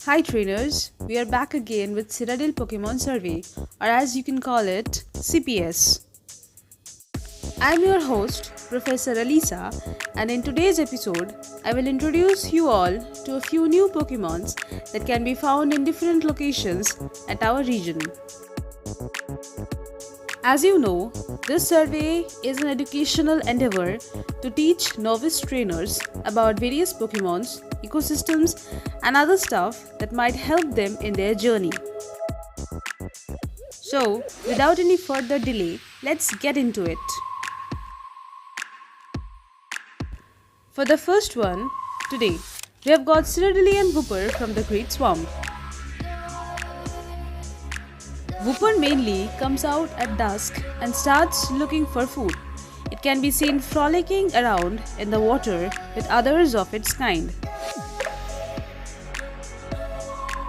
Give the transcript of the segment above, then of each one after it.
Hi trainers, we are back again with Citadel Pokemon Survey, or as you can call it, CPS. I am your host, Professor Alisa, and in today's episode, I will introduce you all to a few new Pokemons that can be found in different locations at our region. As you know, this survey is an educational endeavor to teach novice trainers about various Pokemons, ecosystems, and other stuff that might help them in their journey. So, without any further delay, let's get into it. For the first one, today, we have got Cyndaquil Wooper from the Great Swamp. Wooper mainly comes out at dusk and starts looking for food. It can be seen frolicking around in the water with others of its kind.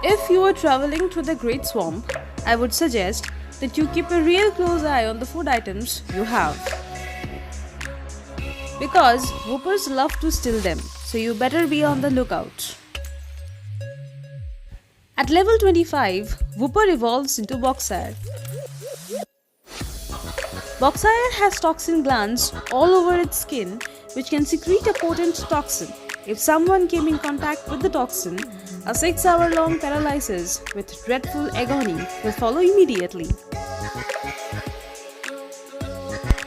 If you are traveling through the Great Swamp, I would suggest that you keep a real close eye on the food items you have. Because Woopers love to steal them, so you better be on the lookout. At level 25, Wooper evolves into Boxire. Boxire has toxin glands all over its skin which can secrete a potent toxin. If someone came in contact with the toxin, a 6-hour-long paralysis with dreadful agony will follow immediately.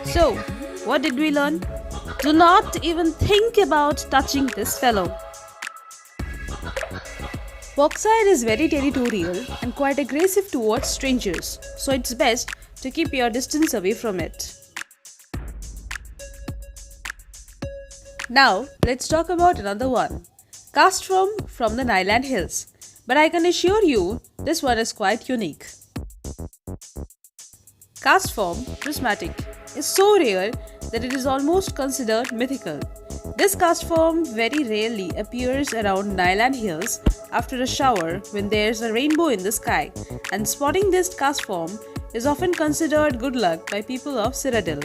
So, what did we learn? Do not even think about touching this fellow. Boxire is very territorial and quite aggressive towards strangers, so it's best to keep your distance away from it. Now, let's talk about another one, Castform from the Nyland Hills, but I can assure you this one is quite unique. Castform prismatic is so rare that it is almost considered mythical. This Castform very rarely appears around Nyland Hills after a shower when there's a rainbow in the sky, and spotting this Castform is often considered good luck by people of Citadel.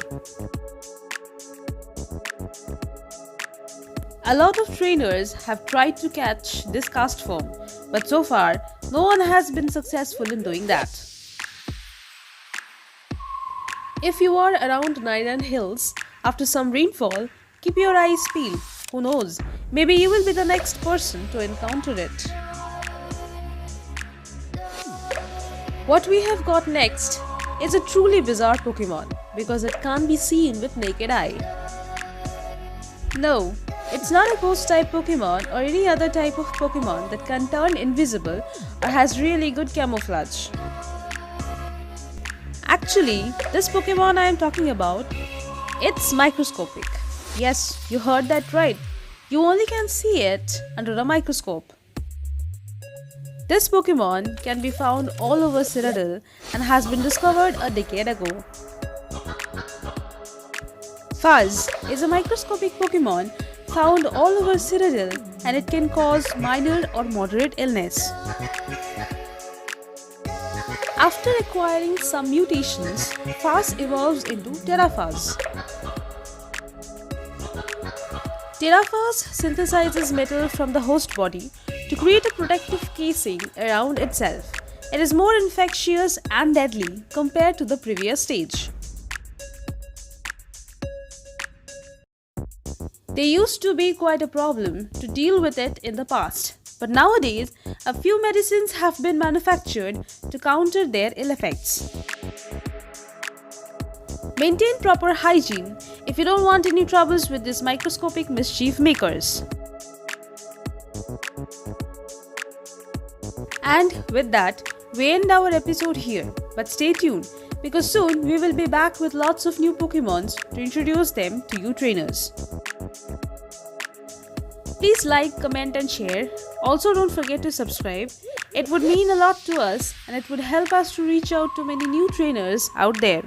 A lot of trainers have tried to catch this Castform, but so far no one has been successful in doing that. If you are around Nyland Hills after some rainfall, keep your eyes peeled. Who knows, maybe you will be the next person to encounter it. What we have got next is a truly bizarre Pokemon because it can't be seen with naked eye. No, it's not a ghost type Pokemon or any other type of Pokemon that can turn invisible or has really good camouflage. Actually, this Pokemon I am talking about, it's microscopic. Yes, you heard that right. You only can see it under a microscope. This Pokemon can be found all over Citadel and has been discovered a decade ago. Fuzz is a microscopic Pokemon found all over Citadel and it can cause minor or moderate illness. After acquiring some mutations, Fuzz evolves into Terrafuzz. Terrafuzz synthesizes metal from the host body to create a protective casing around itself. It is more infectious and deadly compared to the previous stage. There used to be quite a problem to deal with it in the past, but nowadays a few medicines have been manufactured to counter their ill effects. Maintain proper hygiene if you don't want any troubles with these microscopic mischief makers. And with that, we end our episode here, but stay tuned because soon we will be back with lots of new Pokemons to introduce them to you trainers. Please like, comment and share. Also don't forget to subscribe. It would mean a lot to us and it would help us to reach out to many new trainers out there.